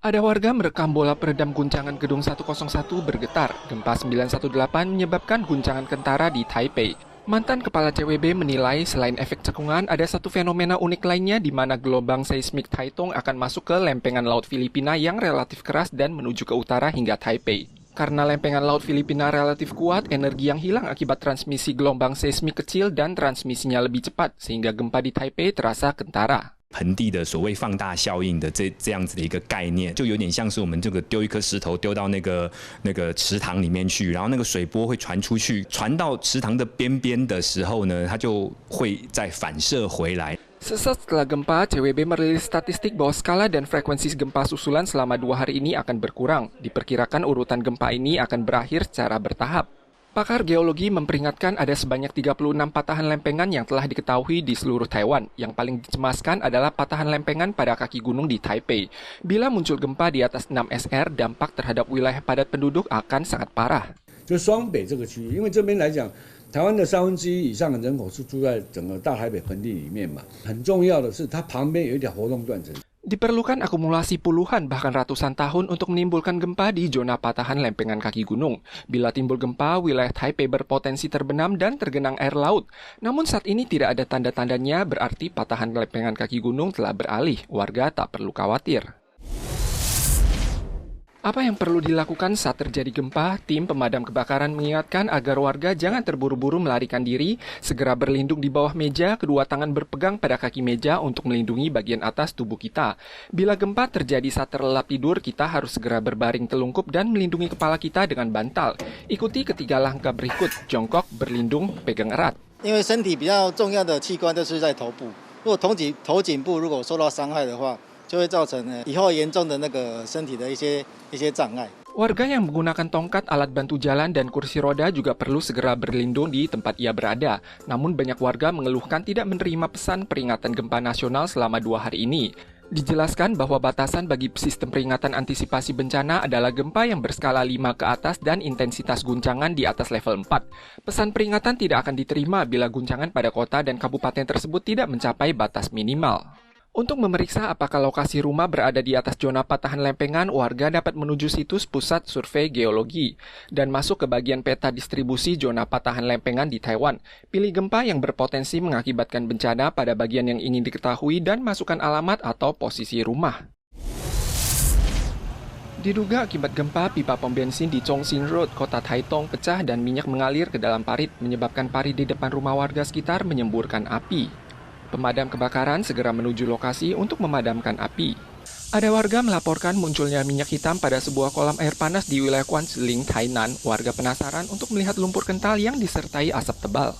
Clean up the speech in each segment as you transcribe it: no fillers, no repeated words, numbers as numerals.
Ada warga merekam bola peredam guncangan gedung 101 bergetar. Gempa 918 menyebabkan guncangan kentara di Taipei. Mantan Kepala CWB menilai selain efek cekungan, ada satu fenomena unik lainnya di mana gelombang seismik Taitung akan masuk ke lempengan Laut Filipina yang relatif keras dan menuju ke utara hingga Taipei. Karena lempengan Laut Filipina relatif kuat, energi yang hilang akibat transmisi gelombang seismik kecil dan transmisinya lebih cepat, sehingga gempa di Taipei terasa kentara. 盆地的所谓放大效应的这样子的一个概念，就有点像是我们这个丢一颗石头丢到那个池塘里面去，然后那个水波会传出去，传到池塘的边边的时候呢，它就会再反射回来。 Sesaat setelah gempa, CWB merilis statistik bahwa skala dan frekuensi gempa susulan selama 2 hari ini akan berkurang. Diperkirakan urutan gempa ini akan berakhir secara bertahap. Pakar geologi memperingatkan ada sebanyak 36 patahan lempengan yang telah diketahui di seluruh Taiwan. Yang paling dicemaskan adalah patahan lempengan pada kaki gunung di Taipei. Bila muncul gempa di atas 6 SR, dampak terhadap wilayah padat penduduk akan sangat parah. 就双北这个区域，因为这边来讲，台湾的1/3以上的人口是住在整个大台北盆地里面嘛。很重要的是，它旁边有一条活动断层。 Diperlukan akumulasi puluhan bahkan ratusan tahun untuk menimbulkan gempa di zona patahan lempengan kaki gunung. Bila timbul gempa, wilayah Taipei berpotensi terbenam dan tergenang air laut. Namun saat ini tidak ada tanda-tandanya, berarti patahan lempengan kaki gunung telah beralih. Warga tak perlu khawatir. Apa yang perlu dilakukan saat terjadi gempa? Tim pemadam kebakaran mengingatkan agar warga jangan terburu-buru melarikan diri, segera berlindung di bawah meja, kedua tangan berpegang pada kaki meja untuk melindungi bagian atas tubuh kita. Bila gempa terjadi saat terlelap tidur, kita harus segera berbaring telungkup dan melindungi kepala kita dengan bantal. Ikuti ketiga langkah berikut: jongkok, berlindung, pegang erat. 因为身体比较重要的器官都是在头部，如果头颈部如果受到伤害的话， 就会造成以后严重的那个身体的一些障碍。 Warga yang menggunakan tongkat, alat bantu jalan, dan kursi roda juga perlu segera berlindung di tempat ia berada. Namun banyak warga mengeluhkan tidak menerima pesan peringatan gempa nasional selama 2 hari ini. Dijelaskan bahwa batasan bagi sistem peringatan antisipasi bencana adalah gempa yang berskala 5 ke atas dan intensitas guncangan di atas level 4. Pesan peringatan tidak akan diterima bila guncangan pada kota dan kabupaten tersebut tidak mencapai batas minimal. Untuk memeriksa apakah lokasi rumah berada di atas zona patahan lempengan, warga dapat menuju situs Pusat Survei Geologi dan masuk ke bagian peta distribusi zona patahan lempengan di Taiwan. Pilih gempa yang berpotensi mengakibatkan bencana pada bagian yang ingin diketahui dan masukkan alamat atau posisi rumah. Diduga akibat gempa, pipa pom bensin di Chongqing Road, kota Taitung, pecah dan minyak mengalir ke dalam parit, menyebabkan parit di depan rumah warga sekitar menyemburkan api. Pemadam kebakaran segera menuju lokasi untuk memadamkan api. Ada warga melaporkan munculnya minyak hitam pada sebuah kolam air panas di wilayah Quanzling, Tainan. Warga penasaran untuk melihat lumpur kental yang disertai asap tebal.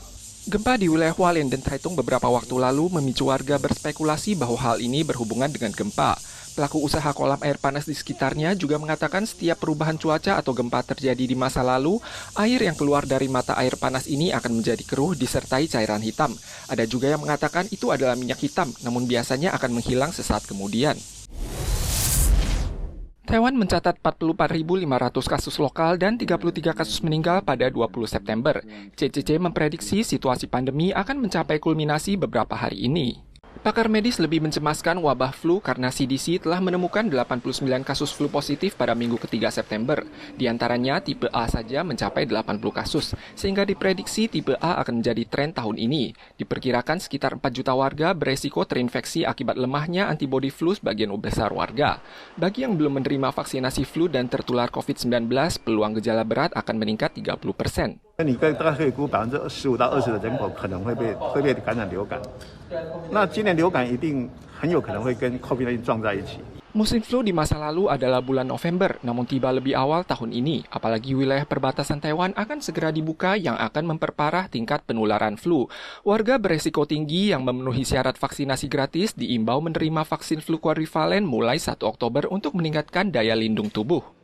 Gempa di wilayah Hualien dan Taitung beberapa waktu lalu memicu warga berspekulasi bahwa hal ini berhubungan dengan gempa. Pelaku usaha kolam air panas di sekitarnya juga mengatakan setiap perubahan cuaca atau gempa terjadi di masa lalu, air yang keluar dari mata air panas ini akan menjadi keruh disertai cairan hitam. Ada juga yang mengatakan itu adalah minyak hitam, namun biasanya akan menghilang sesaat kemudian. Taiwan mencatat 44.500 kasus lokal dan 33 kasus meninggal pada 20 September. CCC memprediksi situasi pandemi akan mencapai kulminasi beberapa hari ini. Pakar medis lebih mencemaskan wabah flu karena CDC telah menemukan 89 kasus flu positif pada minggu ketiga September. Di antaranya tipe A saja mencapai 80 kasus, sehingga diprediksi tipe A akan menjadi tren tahun ini. Diperkirakan sekitar 4 juta warga beresiko terinfeksi akibat lemahnya antibodi flu sebagian besar warga. Bagi yang belum menerima vaksinasi flu dan tertular COVID-19, peluang gejala berat akan meningkat 30%. 你大概可以估25%到20%的人口可能会被感染流感，那今年流感一定很有可能会跟 COVID-19 撞在一起。 Musim flu di masa lalu adalah bulan November, namun tiba lebih awal tahun ini. Apalagi wilayah perbatasan Taiwan akan segera dibuka yang akan memperparah tingkat penularan flu. Warga beresiko tinggi yang memenuhi syarat vaksinasi gratis diimbau menerima vaksin flu quadrivalent mulai 1 Oktober untuk meningkatkan daya lindung tubuh.